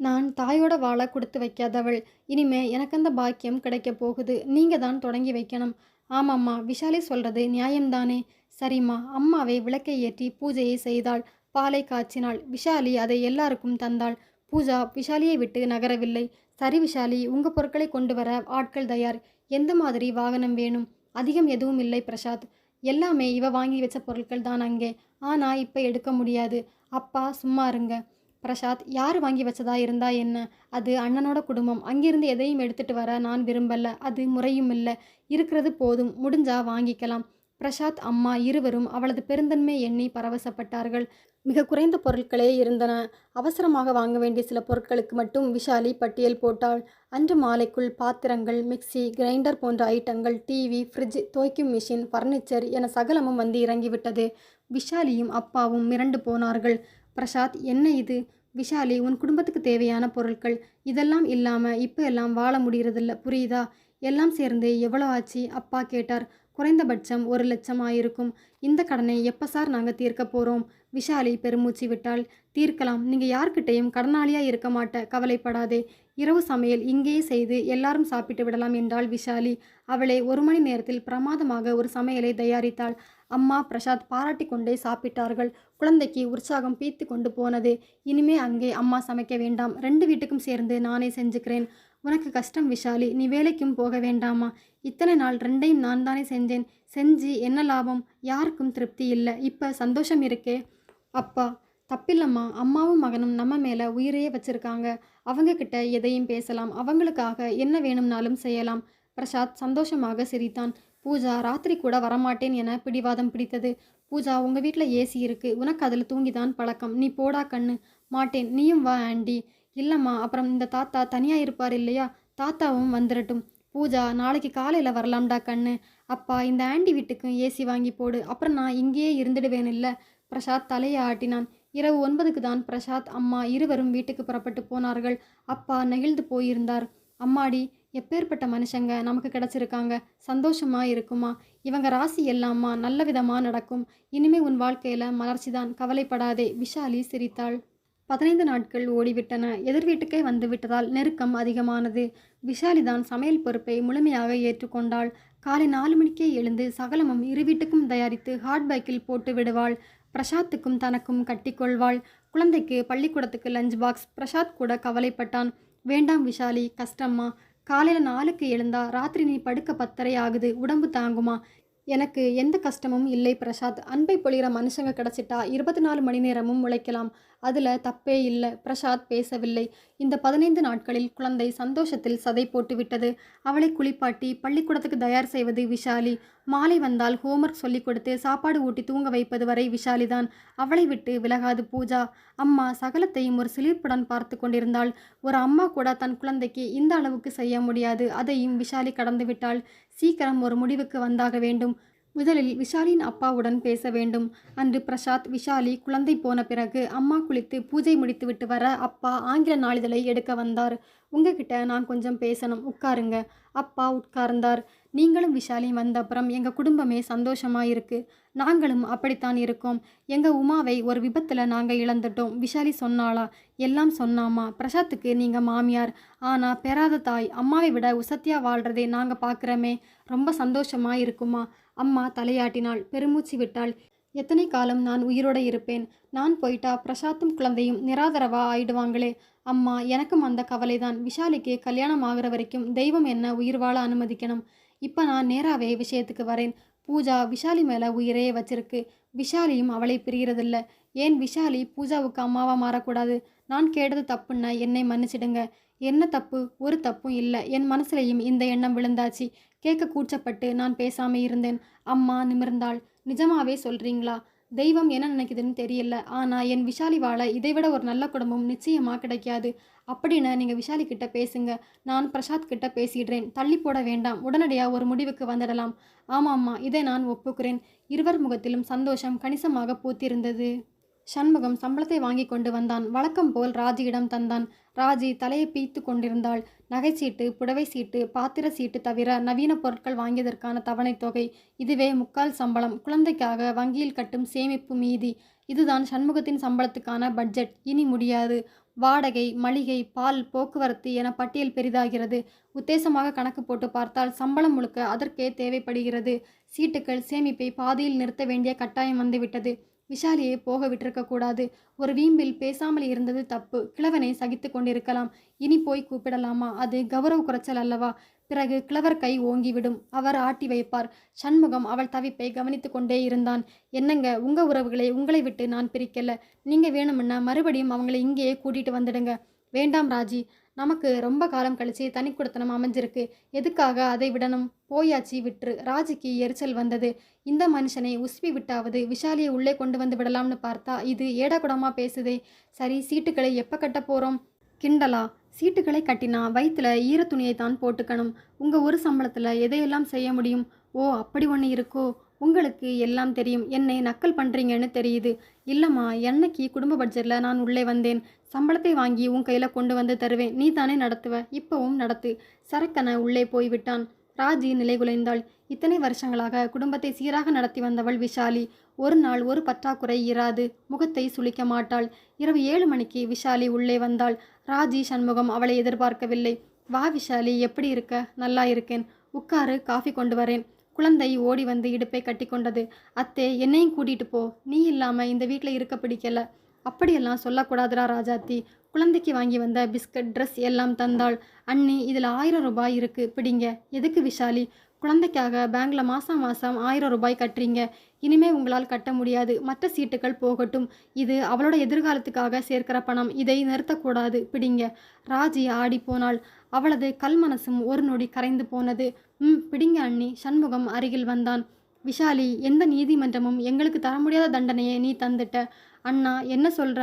நான் தாயோட வாழை கொடுத்து வைக்காதவள். இனிமே எனக்கு அந்த பாக்கியம் கிடைக்க போகுது. நீங்கள் தான் தொடங்கி வைக்கணும். ஆமாம்மா, விஷாலி சொல்கிறது நியாயம்தானே? சரிம்மா. அம்மாவை விளக்கை ஏற்றி பூஜையை செய்தாள். பாலை காய்ச்சினாள். விஷாலி அதை எல்லாருக்கும் தந்தாள். பூஜா விஷாலியை விட்டு நகரவில்லை. சரி விஷாலி, உங்கள் பொருட்களை கொண்டு வர ஆட்கள் தயார். எந்த மாதிரி வாகனம் வேணும்? அதிகம் எதுவும் இல்லை பிரசாத். எல்லாமே இவ வாங்கி வச்ச பொருட்கள் தான் அங்கே. ஆனால் இப்போ எடுக்க முடியாது. அப்பா சும்மா இருங்க. பிரசாத், யார் வாங்கி வச்சதா இருந்தா என்ன? அது அண்ணனோட குடும்பம். அங்கிருந்து எதையும் எடுத்துட்டு வர நான் விரும்பல. அது முறையும் இல்லை. இருக்கிறது போதும். முடிஞ்சா வாங்கிக்கலாம். பிரசாத் அம்மா இருவரும் அவளது பெருந்தன்மை எண்ணி பரவசப்பட்டார்கள். மிக குறைந்த பொருட்களே இருந்தன. அவசரமாக வாங்க வேண்டிய சில பொருட்களுக்கு மட்டும் விஷாலி பட்டியல் போட்டாள். அன்று மாலைக்குள் பாத்திரங்கள், மிக்சி, கிரைண்டர் போன்ற ஐட்டங்கள், டிவி, ஃப்ரிட்ஜ், துவைக்கும் மிஷின், ஃபர்னிச்சர் என சகலமும் வந்து இறங்கிவிட்டது. விஷாலியும் அப்பாவும் மிரண்டு போனார்கள். பிரசாத், என்ன இது? விஷாலி, உன் குடும்பத்துக்கு தேவையான பொருட்கள். இதெல்லாம் இல்லாமல் இப்போ எல்லாம் வாழ முடியறதில்ல, புரியுதா? எல்லாம் சேர்ந்து எவ்வளோ ஆச்சு? அப்பா கேட்டார். குறைந்தபட்சம் 1,00,000 ஆயிருக்கும். இந்த கடனை எப்போ சார் நாங்கள் தீர்க்க போகிறோம்? விஷாலி பெருமூச்சு விட்டாள். தீர்க்கலாம். நீங்கள் யார்கிட்டையும் கடனாளியாக இருக்க மாட்ட, கவலைப்படாதே. இரவு சமையல் இங்கேயே செய்து எல்லாரும் சாப்பிட்டு விடலாம் என்றாள் விஷாலி. அவளே 1 மணி நேரத்தில் பிரமாதமாக ஒரு சமையலை தயாரித்தாள். அம்மா பிரசாத் பாராட்டி கொண்டே சாப்பிட்டார்கள். குழந்தைக்கு உற்சாகம் பீத்து கொண்டு போனது. இனிமே அங்கே அம்மா சமைக்க வேண்டாம். 2 வீட்டுக்கும் சேர்ந்து நானே செஞ்சுக்கிறேன். உனக்கு கஷ்டம் விஷாலி, நீ வேலைக்கும் போக வேண்டாமா? இத்தனை நாள் 2யும் நான் தானே செஞ்சேன். செஞ்சு என்ன லாபம்? யாருக்கும் திருப்தி இல்லை. இப்போ சந்தோஷம் இருக்கே. அப்பா, தப்பில்லம்மா. அம்மாவும் மகனும் நம்ம மேலே உயிரையே வச்சிருக்காங்க. அவங்க கிட்ட எதையும் பேசலாம். அவங்களுக்காக என்ன வேணும்னாலும் செய்யலாம். பிரசாத் சந்தோஷமாக சிரித்தான். பூஜா ராத்திரி கூட வரமாட்டேன் என பிடிவாதம் பிடித்தது. பூஜா, உங்கள் வீட்டில் ஏசி இருக்குது. உனக்கு அதில் தூங்கிதான் பழக்கம். நீ போடா கண்ணு. மாட்டேன். நீயும் வா ஆண்டி. இல்லைம்மா, அப்புறம் இந்த தாத்தா தனியாக இருப்பார் இல்லையா? தாத்தாவும் வந்துடட்டும். பூஜா, நாளைக்கு காலையில் வரலாம்டா கண்ணு. அப்பா, இந்த ஆண்டி வீட்டுக்கும் ஏசி வாங்கி போடு. அப்புறம் நான் இங்கேயே இருந்துடுவேன் இல்லை? பிரசாத் தலையை ஆட்டினான். இரவு 9க்கு தான் பிரசாத் அம்மா இருவரும் வீட்டுக்கு புறப்பட்டு போனார்கள். அப்பா நெகிழ்ந்து போயிருந்தார். அம்மாடி, எப்பேற்பட்ட மனுஷங்க நமக்கு கிடச்சிருக்காங்க. சந்தோஷமா இருக்குமா? இவங்க ராசி எல்லாமா நல்ல விதமாக நடக்கும். இனிமே உன் வாழ்க்கையில் மலர்ச்சிதான், கவலைப்படாதே. விஷாலி சிரித்தாள். 15 நாட்கள் ஓடிவிட்டன. எதிர் வீட்டுக்கே வந்து விட்டதால் நெருக்கம் அதிகமானது. விஷாலி தான் சமையல் பொறுப்பை முழுமையாக ஏற்றுக்கொண்டாள். காலை 4 மணிக்கே எழுந்து சகலமும் இரு வீட்டுக்கும் தயாரித்து ஹாட் பேக்கில் போட்டு விடுவாள். பிரசாத்துக்கும் தனக்கும் கட்டிக்கொள்வாள். குழந்தைக்கு பள்ளிக்கூடத்துக்கு லஞ்ச் பாக்ஸ். பிரசாத் கூட கவலைப்பட்டான். வேண்டாம் விஷாலி, கஷ்டம்மா. காலையில் 4க்கு எழுந்தா ராத்திரி நீ படுக்க 10:30 ஆகுது. உடம்பு தாங்குமா? எனக்கு எந்த கஷ்டமும் இல்லை பிரசாத். அன்பை பொழிகிற மனுஷங்க கிடைச்சிட்டா 24 மணி நேரமும் உழைக்கலாம். அதுல தப்பே இல்ல. பிரசாத் பேசவில்லை. இந்த 15 நாட்களில் குழந்தை சந்தோஷத்தில் சதை போட்டு விட்டது. அவளை குளிப்பாட்டி பள்ளிக்கூடத்துக்கு தயார் செய்வது விஷாலி. மாலை வந்தால் ஹோம்ஒர்க் சொல்லிக் கொடுத்து சாப்பாடு ஊட்டி தூங்க வைப்பது வரை விஷாலிதான். அவளை விட்டு விலகாது பூஜா. அம்மா சகலத்தையும் ஒரு சிலிர்ப்புடன் பார்த்து கொண்டிருந்தாள். ஒரு அம்மா கூட தன் குழந்தைக்கு இந்த அளவுக்கு செய்ய முடியாது. அதையும் விஷாலி கடந்து விட்டாள். சீக்கிரம் ஒரு முடிவுக்கு வந்தாக வேண்டும். முதலில் விஷாலின் அப்பாவுடன் பேச வேண்டும். அன்று பிரசாத் விஷாலி குழந்தை போன பிறகு அம்மா குளித்து பூஜை முடித்துவிட்டு வர அப்பா ஆங்கில நாளிதழை எடுக்க வந்தார். உங்ககிட்ட நான் கொஞ்சம் பேசணும், உட்காருங்க. அப்பா உட்கார்ந்தார். நீங்களும் விஷாலியும் வந்த அப்புறம் எங்கள் குடும்பமே சந்தோஷமா இருக்கு. நாங்களும் அப்படித்தான் இருக்கோம். எங்கள் உமாவை ஒரு விபத்தில் நாங்கள் இழந்துட்டோம். விஷாலி சொன்னாளா? எல்லாம் சொன்னாமா. பிரசாத்துக்கு நீங்கள் மாமியார். ஆனால் பெறாத தாய். அம்மாவை விட உசத்தியாக வாழ்றதே நாங்கள் பார்க்குறோமே. ரொம்ப சந்தோஷமா இருக்குமா? அம்மா தலையாட்டினாள். பெருமூச்சு விட்டாள். எத்தனை காலம் நான் உயிரோடு இருப்பேன்? நான் போயிட்டா பிரசாத்தும் குழந்தையும் நிராதரவா ஆயிடுவாங்களே. அம்மா, எனக்கும் அந்த கவலைதான். விஷாலிக்கு கல்யாணம் ஆகிற வரைக்கும் தெய்வம் என்ன உயிர் வாழ அனுமதிக்கணும். இப்போ நான் நேராகவே விஷயத்துக்கு வரேன். பூஜா விஷாலி மேலே உயிரே வச்சிருக்கு. விஷாலியும் அவளை பிரியறதில்ல. ஏன் விஷாலி பூஜாவுக்கு அம்மாவா மாறக்கூடாது? நான் கேட்டது தப்புன்னா என்னை மன்னிச்சிடுங்க. என்ன தப்பு? ஒரு தப்பும் இல்லை. என் மனசுலையும் இந்த எண்ணம் விழுந்தாச்சு. கேட்க கூச்சப்பட்டு நான் பேசாமல் இருந்தேன். அம்மா நிமிர்ந்தாள். நிஜமாவே சொல்கிறீங்களா? தெய்வம் என்ன நினைக்குதுன்னு தெரியல. ஆனால் என் விஷாலி வாழ இதைவிட ஒரு நல்ல குடும்பம் நிச்சயமாக கிடைக்காது. அப்படின்னு நீங்கள் விஷாலி கிட்ட பேசுங்க. நான் பிரசாத் கிட்ட பேசிடுறேன். தள்ளி போட வேண்டாம். உடனடியாக ஒரு முடிவுக்கு வந்துடலாம். ஆமாம்மா, இதை நான் ஒப்புக்கிறேன். இருவர் முகத்திலும் சந்தோஷம் கணிசமாக பூத்திருந்தது. சண்முகம் சம்பளத்தை வாங்கி கொண்டு வந்தான். வழக்கம் போல் ராஜியிடம் தந்தான். ராஜி தலையை பீய்த்து கொண்டிருந்தாள். நகைச்சீட்டு, புடவை சீட்டு, பாத்திர சீட்டு தவிர நவீன பொருட்கள் வாங்கியதற்கான தவணை தொகை. இதுவே 3/4 சம்பளம். குழந்தைக்காக வங்கியில் கட்டும் சேமிப்பு மீதி. இதுதான் சண்முகத்தின் சம்பளத்துக்கான பட்ஜெட். இனி முடியாது. வாடகை, மளிகை, பால், போக்குவரத்து என பட்டியல் பெரிதாகிறது. உத்தேசமாக கணக்கு போட்டு பார்த்தால் சம்பளம் முழுக்க அதற்கே தேவைப்படுகிறது. சீட்டுக்கள் சேமிப்பை பாதியில் நிறுத்த வேண்டிய கட்டாயம் வந்துவிட்டது. விஷாலியை போக விட்டிருக்கக்கூடாது. ஒரு வீம்பில் பேசாமல் இருந்தது தப்பு. கிழவனை சகித்து கொண்டிருக்கலாம். இனி போய் கூப்பிடலாமா? அது கௌரவ குறைச்சல் அல்லவா? பிறகு கிழவர் கை ஓங்கிவிடும். அவர் ஆட்டி வைப்பார். சண்முகம் அவள் தவிப்பை கவனித்து கொண்டே இருந்தான். என்னங்க, உங்கள் உறவுகளை உங்களை விட்டு நான் பிரிக்கல. நீங்கள் வேணும்னா மறுபடியும் அவங்களை இங்கேயே கூட்டிகிட்டு வந்துடுங்க. வேண்டாம் ராஜி. நமக்கு ரொம்ப காலம் கழிச்சு தனி குடித்தனம் அமைஞ்சிருக்கு. எதுக்காக அதை விடணும்? போயாச்சி, விட்டுரு. ராஜிக்கு எரிச்சல் வந்தது. இந்த மனுஷனை உஸ்பி விட்டாவது விஷாலியை உள்ளே கொண்டு வந்து விடலாம்னு பார்த்தா இது ஏடாகுடமாக பேசுதே. சரி, சீட்டுக்களை எப்போ கட்ட போகிறோம்? கிண்டலா? சீட்டுகளை கட்டினா வயிற்றுல ஈர துணியை தான் போட்டுக்கணும். உங்கள் ஒரு சம்பளத்தில் எதையெல்லாம் செய்ய முடியும்? ஓ, அப்படி ஒன்று இருக்கோ? உங்களுக்கு எல்லாம் தெரியும். என்னை நக்கல் பண்ணுறீங்கன்னு தெரியுது. இல்லைம்மா, என்னைக்கு குடும்ப பட்ஜெட்டில் நான் உள்ளே வந்தேன். சம்பளத்தை வாங்கி உன் கையில் கொண்டு வந்து தருவேன். நீ தானே நடத்துவ. இப்போவும் நடத்து. சரக்கன உள்ளே போய்விட்டான். ராஜி நிலைகுலைந்தாள். இத்தனை வருஷங்களாக குடும்பத்தை சீராக நடத்தி வந்தவள் விஷாலி. ஒரு நாள் ஒரு பற்றாக்குறை இராது. முகத்தை சுளிக்க மாட்டாள். இரவு 7 மணிக்கு விஷாலி உள்ளே வந்தாள். ராஜி சண்முகம் அவளை எதிர்பார்க்கவில்லை. வா விஷாலி, எப்படி இருக்க? நல்லா இருக்கேன். உட்காரு, காஃபி கொண்டு வரேன். குழந்தை ஓடி வந்து இடுப்பை கட்டி கொண்டது. அத்தே, என்னையும் கூட்டிகிட்டு போ. நீ இல்லாமல் இந்த வீட்டில் இருக்க பிடிக்கல. அப்படியெல்லாம் சொல்லக்கூடாதுரா ராஜாத்தி. குழந்தைக்கு வாங்கி வந்த பிஸ்கட், ட்ரெஸ் எல்லாம் தந்தாள். அண்ணி, இதில் 1000 ரூபாய் இருக்குது, பிடிங்க. எதுக்கு விஷாலி? குழந்தைக்காக பேங்க்கில் மாதம் 1000 ரூபாய் கட்டுறீங்க. இனிமே உங்களால் கட்ட முடியாது. மற்ற சீட்டுகள் போகட்டும். இது அவளோட எதிர்காலத்துக்காக சேர்க்கிற பணம். இதை நிறுத்தக்கூடாது, பிடிங்க. ராஜி ஆடி போனாள். அவளது கல் மனசும் ஒரு நொடி கரைந்து போனது. பிடிங்க அண்ணி. சண்முகம் அருகில் வந்தான். விஷாலி, எந்த நீதிமன்றமும் எங்களுக்கு தர முடியாத தண்டனையை நீ தந்துட்ட. அண்ணா, என்ன சொல்கிற?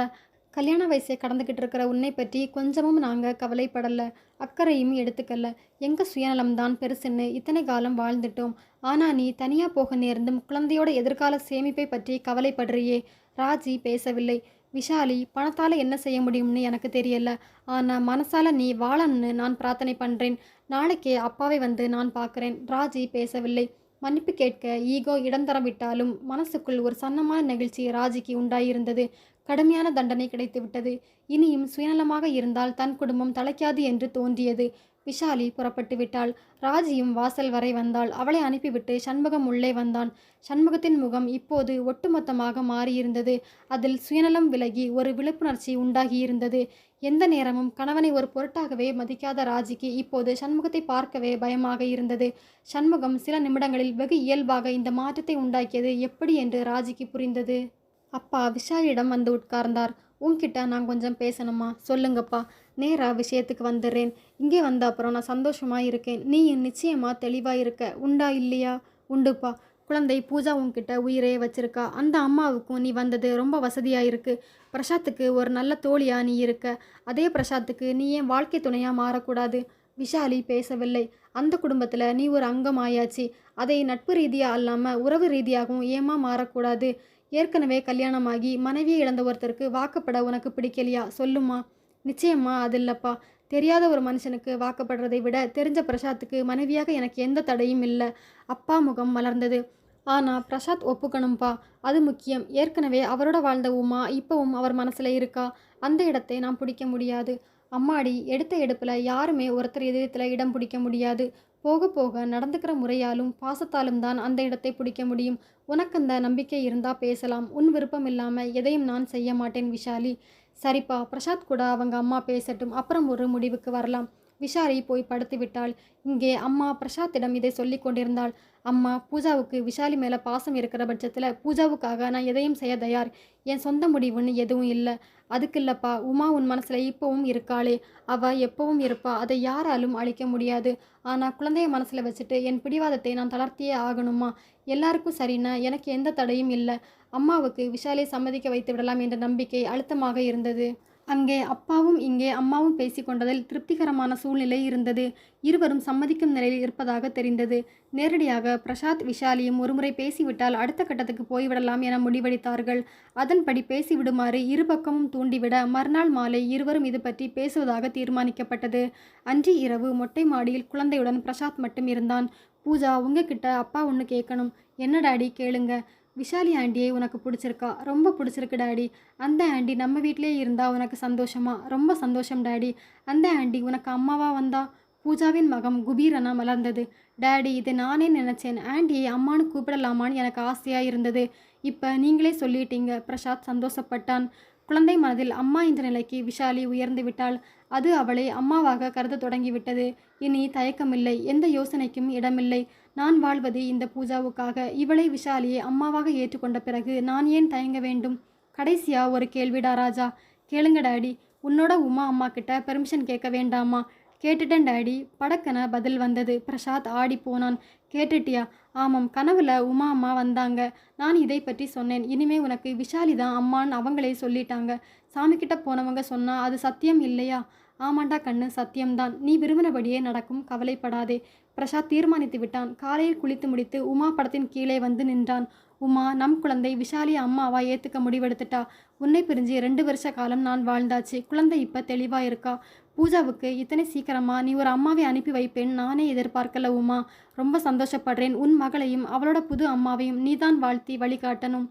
கல்யாண வயசை கடந்துக்கிட்டு இருக்கிற உன்னை பற்றி கொஞ்சமும் நாங்கள் கவலைப்படலை, அக்கறையும் எடுத்துக்கல. எங்கள் சுயநலம்தான் பெருசுன்னு இத்தனை காலம் வாழ்ந்துட்டோம். ஆனால் நீ தனியாக போக நேர்ந்தும் குழந்தையோட எதிர்கால சேமிப்பை பற்றி கவலைப்படுறியே. ராஜி பேசவில்லை. விஷாலி, பணத்தால் என்ன செய்ய முடியும்னு எனக்கு தெரியல. ஆனால் மனசால் நீ வாழணும்னு நான் பிரார்த்தனை பண்ணுறேன். நாளைக்கே அப்பாவை வந்து நான் பார்க்குறேன். ராஜி பேசவில்லை. மன்னிப்பு கேட்க ஈகோ இடம் தரவிட்டாலும் மனசுக்குள் ஒரு சன்னமான நெகிழ்ச்சி ராஜிக்கு உண்டாயிருந்தது. கடுமையான தண்டனை கிடைத்துவிட்டது. இனியும் சுயநலமாக இருந்தால் தன் குடும்பம் தலைக்காது என்று தோன்றியது. விஷாலி புறப்பட்டு விட்டாள். ராஜியும் வாசல் வரை வந்தாள். அவளை அனுப்பிவிட்டு சண்முகம் உள்ளே வந்தான். சண்முகத்தின் முகம் இப்போது ஒட்டுமொத்தமாக மாறியிருந்தது. அதில் சுயநலம் விலகி ஒரு விழிப்புணர்ச்சி உண்டாகியிருந்தது. எந்த நேரமும் கணவனை ஒரு பொருட்டாகவே மதிக்காத ராஜிக்கு இப்போது சண்முகத்தை பார்க்கவே பயமாக இருந்தது. சண்முகம் சில நிமிடங்களில் வெகு இயல்பாக இந்த மாற்றத்தை உண்டாக்கியது எப்படி என்று ராஜிக்கு புரிந்தது. அப்பா விஷாலியிடம் வந்து உட்கார்ந்தார். உன்கிட்ட நான் கொஞ்சம் பேசணுமா? சொல்லுங்கப்பா. நேரா விஷயத்துக்கு வந்துடுறேன். இங்கே வந்த அப்புறம் நான் சந்தோஷமா இருக்கேன். நீ நிச்சயமா தெளிவா இருக்க. உண்டா இல்லையா? உண்டுப்பா. குழந்தை பூஜா உன்கிட்ட உயிரே வச்சிருக்கா. அந்த அம்மாவுக்கும் நீ வந்தது ரொம்ப வசதியா இருக்கு. பிரசாத்துக்கு ஒரு நல்ல தோழியா நீ இருக்க. அதே பிரசாத்துக்கு நீ ஏன் வாழ்க்கை துணையா மாறக்கூடாது? விஷாலி பேசவில்லை. அந்த குடும்பத்தில் நீ ஒரு அங்கம் ஆயாச்சு. அதை நட்பு ரீதியா அல்லாமல் உறவு ரீதியாகவும் ஏமா மாறக்கூடாது? ஏற்கனவே கல்யாணமாகி மனைவியை இழந்த ஒருத்தருக்கு வாக்கப்பட உனக்கு பிடிக்கலையா? சொல்லுமா. நிச்சயமா அது இல்லப்பா. தெரியாத ஒரு மனுஷனுக்கு வாக்கப்படுறதை விட தெரிஞ்ச பிரசாத்துக்கு மனைவியாக எனக்கு எந்த தடையும் இல்லை. அப்பா முகம் மலர்ந்தது. ஆனால் பிரசாத் ஒப்புக்கணும்ப்பா. அது முக்கியம். ஏற்கனவே அவரோட வாழ்ந்த உமா இப்பவும் அவர் மனசில் இருக்கா. அந்த இடத்தை நான் பிடிக்க முடியாது. அம்மாடி, எடுத்த எடுப்பில் யாருமே ஒருத்தர் எதிரத்தில் இடம் பிடிக்க முடியாது. போக போக நடந்துக்கிற முறையாலும் பாசத்தாலும் தான் அந்த இடத்தை பிடிக்க முடியும். உனக்கு அந்த நம்பிக்கை இருந்தா பேசலாம். உன் விருப்பம் இல்லாமல் எதையும் நான் செய்ய மாட்டேன் விஷாலி. சரிப்பா, பிரசாத் கூட அவங்க அம்மா பேசட்டும். அப்புறம் ஒரு முடிவுக்கு வரலாம். விஷாலி போய் படுத்து விட்டாள். இங்கே அம்மா பிரசாத்திடம் இதை சொல்லி கொண்டிருந்தாள். அம்மா, பூஜாவுக்கு விஷாலி மேலே பாசம் இருக்கிற பட்சத்தில் பூஜாவுக்காக நான் எதையும் செய்ய தயார். என் சொந்த முடிவுன்னு எதுவும் இல்லை. அதுக்கு இல்லைப்பா, உமா உன் மனசில் இப்போவும் இருக்காளே, அவள் எப்பவும் இருப்பா. அதை யாராலும் அழிக்க முடியாது. ஆனால் குழந்தைய மனசில் வச்சுட்டு என் பிடிவாதத்தை நான் தளர்த்தியே ஆகணுமா? எல்லாருக்கும் சரின்னா எனக்கு எந்த தடையும் இல்லை. அம்மாவுக்கு விஷாலை சம்மதிக்க வைத்து விடலாம் என்ற நம்பிக்கை அழுத்தமாக இருந்தது. அங்கே அப்பாவும் இங்கே அம்மாவும் பேசிக்கொண்டதில் திருப்திகரமான சூழ்நிலை இருந்தது. இருவரும் சம்மதிக்கும் நிலையில் இருப்பதாக தெரிந்தது. நேரடியாக பிரசாத் விஷாலியும் ஒருமுறை பேசிவிட்டால் அடுத்த கட்டத்துக்கு போய்விடலாம் என முடிவெடுத்தார்கள். அதன்படி பேசிவிடுமாறு இருபக்கமும் தூண்டிவிட மறுநாள் மாலை இருவரும் இது பற்றி பேசுவதாக தீர்மானிக்கப்பட்டது. அன்று இரவு மொட்டை மாடியில் குழந்தையுடன் பிரசாத் மட்டும் இருந்தான். பூஜா, உங்ககிட்ட அப்பா ஒன்று கேட்கணும். என்ன டாடி? கேளுங்க. விஷாலி ஆண்டியை உனக்கு பிடிச்சிருக்கா? ரொம்ப பிடிச்சிருக்கு டாடி. அந்த ஆண்டி நம்ம வீட்டிலே இருந்தால் உனக்கு சந்தோஷமா? ரொம்ப சந்தோஷம் டாடி. அந்த ஆண்டி உனக்கு அம்மாவா வந்தா? பூஜாவின் மகம் குபீரென மலர்ந்தது. டாடி, இதை நானே நினச்சேன். ஆண்டியை அம்மானு கூப்பிடலாமான்னு எனக்கு ஆசையாக இருந்தது. இப்போ நீங்களே சொல்லிட்டீங்க. பிரசாத் சந்தோஷப்பட்டான். குழந்தை மனதில் அம்மா என்ற நிலைக்கு விஷாலி உயர்ந்து விட்டாள். அது அவளை அம்மாவாக கருத தொடங்கிவிட்டது. இனி தயக்கமில்லை. எந்த யோசனைக்கும் இடமில்லை. நான் வாழ்வது இந்த பூஜாவுக்காக. இவளை விஷாலியை அம்மாவாக ஏற்றுக்கொண்ட பிறகு நான் ஏன் தயங்க வேண்டும்? கடைசியா ஒரு கேள்விடா ராஜா. கேளுங்க டாடி. உன்னோட உமா அம்மா கிட்ட பெர்மிஷன் கேட்க வேண்டாமா? கேட்டுட்டேன் டாடி. படக்கென பதில் வந்தது. பிரசாத் ஆடி போனான். கேட்டுட்டியா? ஆமாம், கனவுல உமா அம்மா வந்தாங்க. நான் இதை பற்றி சொன்னேன். இனிமே உனக்கு விஷாலி தான் அம்மான்னு அவங்களே சொல்லிட்டாங்க. சாமிக்கிட்ட போனவங்க சொன்னா அது சத்தியம் இல்லையா? ஆமாண்டா கண்ணு, சத்தியம்தான். நீ விரும்பினபடியே நடக்கும், கவலைப்படாதே. பிரசாத் தீர்மானித்து விட்டான். காலையில் குளித்து முடித்து உமா படத்தின் கீழே வந்து நின்றான். உமா, நம் குழந்தை விஷாலி அம்மாவா ஏற்றுக்க முடிவெடுத்துட்டா. உன்னை பிரிஞ்சு 2 வருஷ காலம் நான் வாழ்ந்தாச்சு. குழந்தை இப்போ தெளிவா இருக்கா. பூஜாவுக்கு இத்தனை சீக்கிரமா நீ ஒரு அம்மாவை அனுப்பி வைப்பேன் நானே எதிர்பார்க்கல உமா. ரொம்ப சந்தோஷப்படுறேன். உன் மகளையும் அவளோட புது அம்மாவையும் நீதான் வாழ்த்தி வழிகாட்டணும்.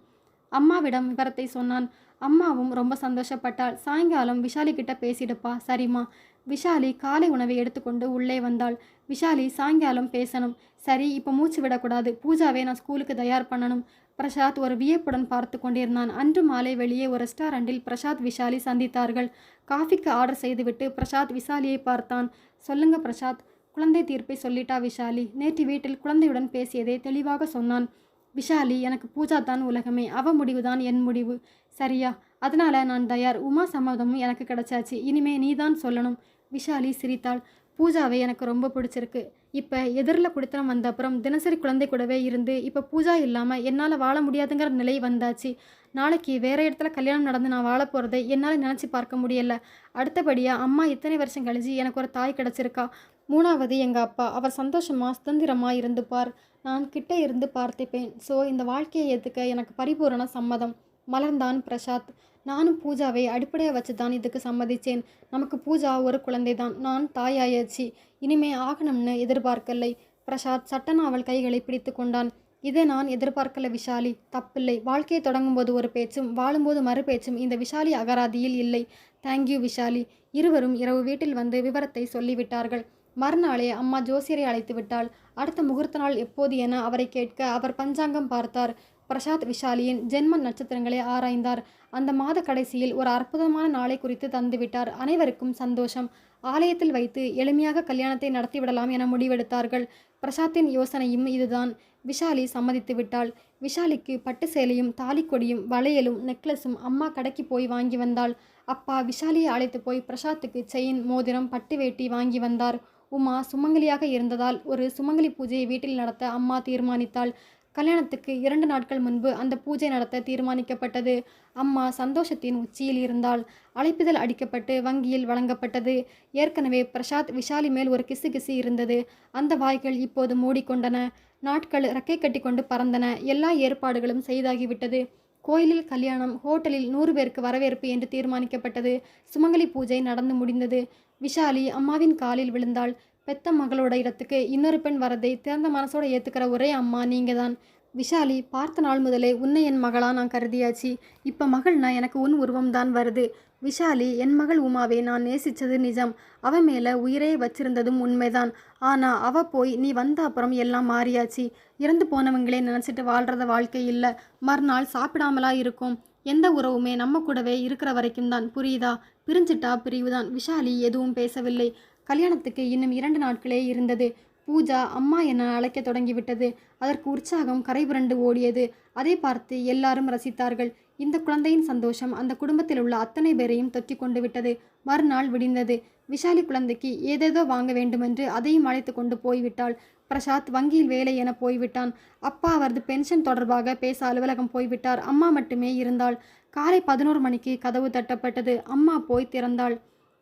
அம்மாவிடம் விவரத்தை சொன்னான். அம்மாவும் ரொம்ப சந்தோஷப்பட்டாள். சாயங்காலம் விஷாலி கிட்ட பேசிடுப்பா. சரிம்மா. விஷாலி காலை உணவை எடுத்துக்கொண்டு உள்ளே வந்தாள். விஷாலி, சாயங்காலம் பேசணும். சரி, இப்போ மூச்சு விடக்கூடாது. பூஜாவை நான் ஸ்கூலுக்கு தயார் பண்ணணும். பிரசாத் ஒரு வியப்புடன் பார்த்து கொண்டிருந்தான். அன்று மாலை வெளியே ஒரு ரெஸ்டாரண்டில் பிரசாத் விஷாலி சந்தித்தார்கள். காஃபிக்கு ஆர்டர் செய்துவிட்டு பிரசாத் விஷாலியை பார்த்தான். சொல்லுங்க பிரசாத். குழந்தை தீர்ப்பை சொல்லிட்டா விஷாலி. நேற்று வீட்டில் குழந்தையுடன் பேசியதை தெளிவாக சொன்னான். விஷாலி, எனக்கு பூஜா தான் உலகமே. அவ முடிவுதான் என் முடிவு. சரியா? அதனால நான் தயார். உமா சம்மதமும் எனக்கு கிடைச்சாச்சு. இனிமே நீதான் சொல்லணும். விஷாலி சிரித்தாள். பூஜாவை எனக்கு ரொம்ப பிடிச்சிருக்கு. இப்போ எதிரில் குடித்தனம் வந்த அப்புறம் தினசரி குழந்தை கூடவே இருந்து இப்போ பூஜா இல்லாமல் என்னால் வாழ முடியாதுங்கிற நிலை வந்தாச்சு. நாளைக்கு வேறு இடத்துல கல்யாணம் நடந்து நான் வாழ போகிறதை என்னால் நினச்சி பார்க்க முடியலை. அடுத்தபடியாக அம்மா இத்தனை வருஷம் கழிச்சு எனக்கு ஒரு தாய் கிடச்சிருக்கா. 3வது எங்கள் அப்பா. அவர் சந்தோஷமாக சுதந்திரமாக இருந்துப்பார். நான் கிட்டே இருந்து பார்த்துப்பேன். ஸோ இந்த வாழ்க்கையை ஏற்றுக்க எனக்கு பரிபூரண சம்மதம். மலர்ந்தான் பிரசாத். நானும் பூஜாவை அடிப்படையாக வச்சு தான் இதுக்கு சம்மதித்தேன். நமக்கு பூஜா ஒரு குழந்தை தான். நான் தாயாயாச்சு. இனிமே ஆகணும்னு எதிர்பார்க்கலை. பிரசாத் சட்டன அவள் கைகளை பிடித்து கொண்டான். இதை நான் எதிர்பார்க்கல விஷாலி. தப்பில்லை. வாழ்க்கையை தொடங்கும்போது ஒரு பேச்சும் வாழும்போது மறு பேச்சும் இந்த விஷாலி அகராதியில் இல்லை. தேங்க்யூ விஷாலி. இருவரும் இரவு வீட்டில் வந்து விவரத்தை சொல்லிவிட்டார்கள். மறுநாளே அம்மா ஜோசியரை அழைத்து விட்டாள். அடுத்த முகூர்த்த நாள் எப்போது என அவரை கேட்க அவர் பஞ்சாங்கம் பார்த்தார். பிரசாத் விஷாலியின் ஜென்ம நட்சத்திரங்களை ஆராய்ந்தார். அந்த மாத கடைசியில் ஒரு அற்புதமான நாளை குறித்து தந்துவிட்டார். அனைவருக்கும் சந்தோஷம். ஆலயத்தில் வைத்து எளிமையாக கல்யாணத்தை நடத்திவிடலாம் என முடிவெடுத்தார்கள். பிரசாத்தின் யோசனையும் இதுதான். விஷாலி சம்மதித்து விட்டாள். விஷாலிக்கு பட்டு சேலையும் தாலிக்கொடியும் வளையலும் நெக்லஸும் அம்மா கடைக்கு போய் வாங்கி வந்தாள். அப்பா விஷாலியை அழைத்து போய் பிரசாத்துக்கு செயின், மோதிரம், பட்டு வேட்டி வாங்கி வந்தார். உமா சுமங்கலியாக இருந்ததால் ஒரு சுமங்கலி பூஜையை வீட்டில் நடத்த அம்மா தீர்மானித்தாள். கல்யாணத்துக்கு 2 நாட்கள் முன்பு அந்த பூஜை நடத்த தீர்மானிக்கப்பட்டது. அம்மா சந்தோஷத்தின் உச்சியில் இருந்தாள். அழைப்பிதழ் அடிக்கப்பட்டு வங்கியில் வழங்கப்பட்டது. ஏற்கனவே பிரசாத் விஷாலி மேல் ஒரு கிசு இருந்தது. அந்த வாய்கள் இப்போது மூடிக்கொண்டன. நாட்கள் ரெக்கை கட்டி கொண்டு பறந்தன. எல்லா ஏற்பாடுகளும் செய்தாகிவிட்டது. கோயிலில் கல்யாணம், ஹோட்டலில் 100 பேருக்கு வரவேற்பு என்று தீர்மானிக்கப்பட்டது. சுமங்கலி பூஜை நடந்து முடிந்தது. விஷாலி அம்மாவின் காலில் விழுந்தாள். பெத்த மகளோட இடத்துக்கு இன்னொரு பெண் வரதை திறந்த மனசோட ஏற்றுக்கிற ஒரே அம்மா நீங்க தான். விஷாலி, பார்த்த நாள் முதலே உன்னை என் மகளா நான் கருதியாச்சு. இப்போ மகள்னா எனக்கு உன் உருவம்தான் வருது. விஷாலி, என் மகள் உமாவை நான் நேசித்தது நிஜம். அவ மேலே உயிரே வச்சிருந்ததும் உண்மைதான். ஆனால் அவ போய் நீ வந்த அப்புறம் எல்லாம் மாறியாச்சு. இறந்து போனவங்களே நினச்சிட்டு வாழ்கிறத வாழ்க்கை இல்லை. மறுநாள் சாப்பிடாமலா இருக்கும். எந்த உறவுமே நம்ம கூடவே இருக்கிற வரைக்கும் தான், புரியுதா? பிரிஞ்சிட்டா பிரிவுதான். விஷாலி எதுவும் பேசவில்லை. கல்யாணத்துக்கு இன்னும் 2 நாட்களே இருந்தது. பூஜா அம்மா என அழைக்க தொடங்கிவிட்டது. அதற்கு உற்சாகம் கரைபுரண்டு ஓடியது. அதை பார்த்து எல்லாரும் ரசித்தார்கள். இந்த குழந்தையின் சந்தோஷம் அந்த குடும்பத்தில் உள்ள அத்தனை பேரையும் தொற்றி கொண்டு விட்டது. மறுநாள் விடிந்தது. விஷாலி குழந்தைக்கு ஏதேதோ வாங்க வேண்டுமென்று அதையும் அழைத்து கொண்டு போய்விட்டாள். பிரசாத் வங்கியில் வேலை என போய்விட்டான். அப்பா அவரது பென்ஷன் தொடர்பாக பேச அலுவலகம் போய்விட்டார். அம்மா மட்டுமே இருந்தாள். காலை 11 மணிக்கு கதவு தட்டப்பட்டது. அம்மா போய் திறந்தாள்.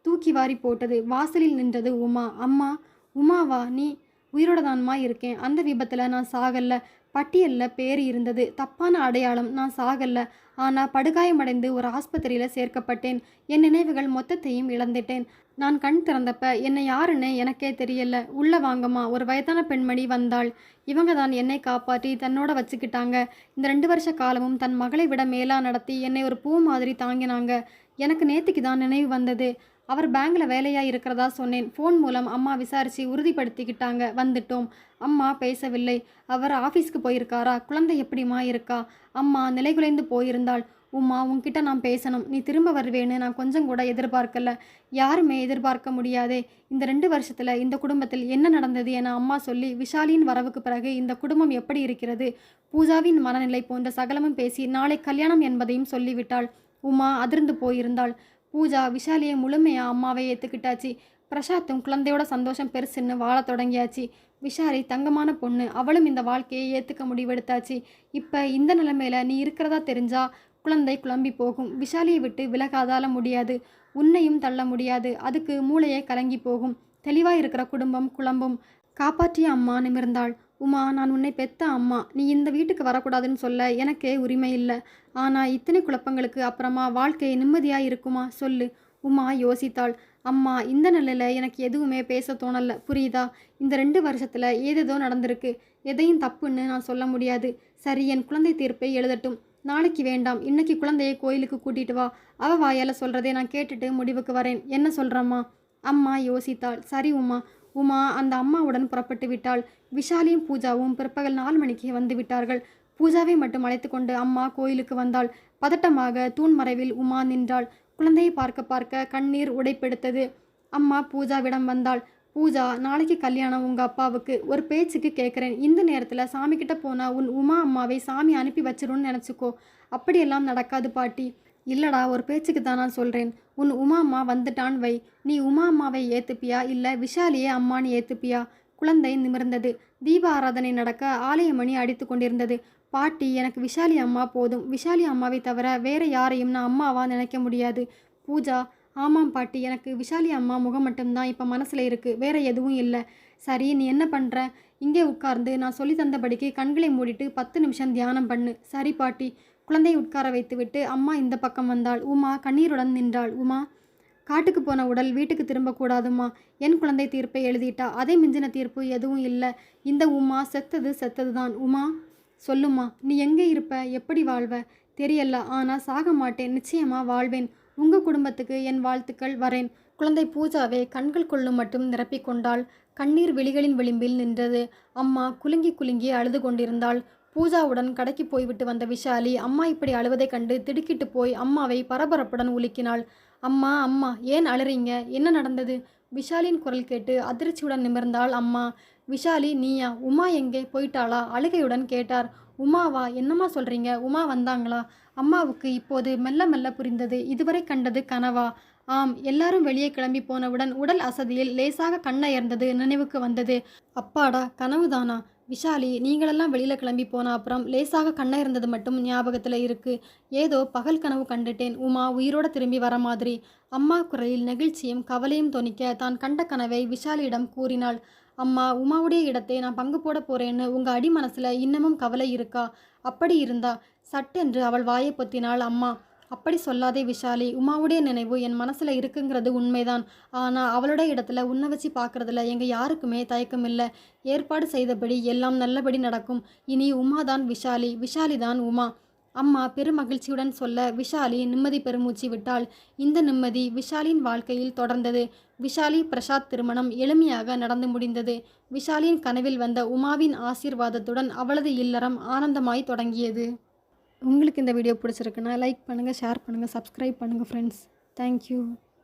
தூக்கி வாரி போட்டது. வாசலில் நின்றது உமா. அம்மா. உமாவா? நீ? உயிரோட தான்மா இருக்கேன். அந்த விபத்தில் நான் சாகல்ல. பட்டியலில் பேர் இருந்தது. தப்பான அடையாளம். நான் சாகல்ல. ஆனால் படுகாயமடைந்து ஒரு ஆஸ்பத்திரியில் சேர்க்கப்பட்டேன். என் நினைவுகள் மொத்தத்தையும் இழந்துட்டேன். நான் கண் திறந்தப்ப என்னை யாருன்னு எனக்கே தெரியல. உள்ள வாங்கம்மா. ஒரு வயதான பெண்மணி வந்தாள். இவங்க தான் என்னை காப்பாற்றி தன்னோட வச்சுக்கிட்டாங்க. இந்த 2 வருஷ காலமும் தன் மகளை விட மேலா நடத்தி என்னை ஒரு பூ மாதிரி தாங்கினாங்க. எனக்கு நேற்றுக்கு தான் நினைவு வந்தது. அவர் பேங்கில் வேலையாக இருக்கிறதா சொன்னேன். ஃபோன் மூலம் அம்மா விசாரித்து உறுதிப்படுத்திக்கிட்டாங்க. வந்துட்டோம். அம்மா பேசவில்லை. அவர் ஆஃபீஸ்க்கு போயிருக்காரா? குழந்தை எப்படிமா இருக்கா? அம்மா நிலைகுலைந்து போயிருந்தாள். உமா, உன்கிட்ட நான் பேசணும். நீ திரும்ப வருவேன்னு நான் கொஞ்சம் கூட எதிர்பார்க்கல. யாருமே எதிர்பார்க்க முடியாதே. இந்த 2 வருஷத்தில் இந்த குடும்பத்தில் என்ன நடந்தது என அம்மா சொல்லி விஷாலியின் வரவுக்கு பிறகு இந்த குடும்பம் எப்படி இருக்கிறது, பூஜாவின் மனநிலை போன்ற சகலமும் பேசி நாளை கல்யாணம் என்பதையும் சொல்லிவிட்டாள். உமா அதிர்ந்து போயிருந்தாள். பூஜா விஷாலியை முழுமையாக அம்மாவை ஏற்றுக்கிட்டாச்சு. பிரசாத்தும் குழந்தையோட சந்தோஷம் பெருசுன்னு வாழ தொடங்கியாச்சு. விஷாலி தங்கமான பொண்ணு. அவளும் இந்த வாழ்க்கையை ஏற்றுக்க முடிவெடுத்தாச்சு. இப்போ இந்த நிலைமையில நீ இருக்கிறதா தெரிஞ்சா குழந்தை குழம்பி போகும். விஷாலியை விட்டு விலகாதால முடியாது. உன்னையும் தள்ள முடியாது. அதுக்கு மூளையே கலங்கி போகும். தெளிவாக இருக்கிற குடும்பம் குழம்பும். காப்பாற்றிய அம்மா நிமிர்ந்தாள். உமா, நான் உன்னை பெத்த அம்மா. நீ இந்த வீட்டுக்கு வரக்கூடாதுன்னு சொல்ல எனக்கே உரிமை இல்லை. ஆனால் இத்தனை குழப்பங்களுக்கு அப்புறமா வாழ்க்கை நிம்மதியாக இருக்குமா சொல்லு. உமா யோசித்தாள். அம்மா, இந்த நிலையில் எனக்கு எதுவுமே பேச தோணலை, புரியுதா? இந்த 2 வருஷத்தில் ஏதேதோ நடந்திருக்கு. எதையும் தப்புன்னு நான் சொல்ல முடியாது. சரி, என் குழந்தை தீர்ப்பை எழுதட்டும். நாளைக்கு வேண்டாம், இன்னைக்கு குழந்தையை கோயிலுக்கு கூட்டிட்டு வா. அவ வாயால் சொல்கிறதே நான் கேட்டுட்டு முடிவுக்கு வரேன். என்ன சொல்கிறம்மா? அம்மா யோசித்தாள். சரி உமா. உமா அந்த அம்மாவுடன் புறப்பட்டு விட்டாள். விஷாலியும் பூஜாவும் பிற்பகல் 4 மணிக்கு வந்து விட்டார்கள். பூஜாவை மட்டும் அழைத்து கொண்டு அம்மா கோயிலுக்கு வந்தாள். பதட்டமாக தூண் மறைவில் உமா நின்றாள். குழந்தையை பார்க்க பார்க்க கண்ணீர் உடைப்பெடுத்தது. அம்மா பூஜாவிடம் வந்தாள். பூஜா, நாளைக்கு கல்யாணம் உங்கள் அப்பாவுக்கு. ஒரு பேச்சுக்கு கேட்குறேன். இந்த நேரத்தில் சாமிக்கிட்ட போனால் உன் உமா அம்மாவை சாமி அனுப்பி வச்சிருன்னு நினச்சிக்கோ. அப்படியெல்லாம் நடக்காது பாட்டி. இல்லடா, ஒரு பேச்சுக்கு தான் நான் சொல்கிறேன். உன் உமா அம்மா வந்துட்டான் வை. நீ உமா அம்மாவை ஏற்றுப்பியா இல்லை விஷாலியே அம்மானு ஏற்றுப்பியா? குழந்தை நிமிர்ந்தது. தீப ஆராதனை நடக்க ஆலய மணி அடித்து கொண்டிருந்தது. பாட்டி, எனக்கு விஷாலி அம்மா போதும். விஷாலி அம்மாவை தவிர வேற யாரையும் நான் அம்மாவா நினைக்க முடியாது. பூஜா, ஆமாம் பாட்டி, எனக்கு விஷாலி அம்மா முகம் மட்டும்தான் இப்போ மனசில் இருக்குது. வேற எதுவும் இல்லை. சரி, நீ என்ன பண்ணுற? இங்கே உட்கார்ந்து நான் சொல்லி தந்தபடிக்கு கண்களை மூடிட்டு 10 நிமிஷம் தியானம் பண்ணு. சரி பாட்டி. குழந்தையை உட்கார வைத்துவிட்டு அம்மா இந்த பக்கம் வந்தாள். உமா கண்ணீருடன் நின்றாள். உமா, காட்டுக்கு போன உடல் வீட்டுக்கு திரும்பக்கூடாதுமா. என் குழந்தை தீர்ப்பை எழுதிட்டா. அதை மிஞ்சின தீர்ப்பு எதுவும் இல்லை. இந்த உமா செத்தது தான். உமா, சொல்லுமா, நீ எங்கே இருப்ப? எப்படி வாழ்வ? தெரியல. ஆனால் சாக மாட்டேன். நிச்சயமாக வாழ்வேன். உங்கள் குடும்பத்துக்கு என் வாழ்த்துக்கள். வரேன். குழந்தை பூஜாவை கண்கள் கொள்ளும் மட்டும் நிரப்பிக்கொண்டாள். கண்ணீர் விழிகளின் விளிம்பில் நின்றது. அம்மா குலுங்கி குலுங்கி அழுது கொண்டிருந்தாள். பூஜாவுடன் கடைக்கு போய்விட்டு வந்த விஷாலி அம்மா இப்படி அழுவதைக் கண்டு திடுக்கிட்டு போய் அம்மாவை பரபரப்புடன் உலுக்கினாள். அம்மா அம்மா, ஏன் அழுறீங்க? என்ன நடந்தது? விஷாலின் குரல் கேட்டு அதிர்ச்சியுடன் நிமிர்ந்தாள் அம்மா. விஷாலி, நீயா? உமா எங்கே போயிட்டாளா? அழுகையுடன் கேட்டார். உமாவா? என்னம்மா சொல்றீங்க? உமா வந்தாங்களா? அம்மாவுக்கு இப்போது மெல்ல மெல்ல புரிந்தது. இதுவரை கண்டது கனவா? ஆம். எல்லாரும் வெளியே கிளம்பி போனவுடன் உடல் அசதியில் லேசாக கண்ணயர்ந்தது நினைவுக்கு வந்தது. அப்பாடா, கனவுதானா? விஷாலி, நீங்களெல்லாம் வெளியில கிளம்பி போன அப்புறம் லேசாக கண்ணயர்ந்தது மட்டும் ஞாபகத்தில் இருக்கு. ஏதோ பகல் கனவு கண்டுட்டேன். உமா உயிரோட திரும்பி வர மாதிரி. அம்மா குரலில் நெகிழ்ச்சியும் கவலையும் தொனிக்க தான் கண்ட கனவை விஷாலியிடம் கூறினாள். அம்மா, உமாவுடைய இடத்தை நான் பங்கு போட போறேன்னு உங்க அடி மனசுல இன்னமும் கவலை இருக்கா? அப்படி இருந்தா சட்டென்று அவள் வாயை பொத்தினாள் அம்மா. அப்படி சொல்லாதே விஷாலி. உமாவுடைய நினைவு என் மனசுல இருக்குங்கிறது உண்மைதான். ஆனா அவளோட இடத்துல உன்னை வச்சு பார்க்கறதுல எங்க யாருக்குமே தயக்கம் இல்லை. ஏற்பாடு செய்தபடி எல்லாம் நல்லபடி நடக்கும். இனி உமாதான் விஷாலி, விஷாலிதான் உமா. அம்மா பெருமகிழ்ச்சியுடன் சொல்ல விஷாலி நிம்மதி பெருமூச்சு விட்டாள். இந்த நிம்மதி விஷாலின் வாழ்க்கையில் தொடர்ந்தது. விஷாலி பிரசாத் திருமணம் எளிமையாக நடந்து முடிந்தது. விஷாலின் கனவில் வந்த உமாவின் ஆசீர்வாதத்துடன் அவளது இல்லறம் ஆனந்தமாய் தொடங்கியது. உங்களுக்கு இந்த வீடியோ பிடிச்சிருக்குன்னா லைக் பண்ணுங்கள், ஷேர் பண்ணுங்கள், சப்ஸ்கிரைப் பண்ணுங்கள் ஃப்ரெண்ட்ஸ். தேங்க்யூ.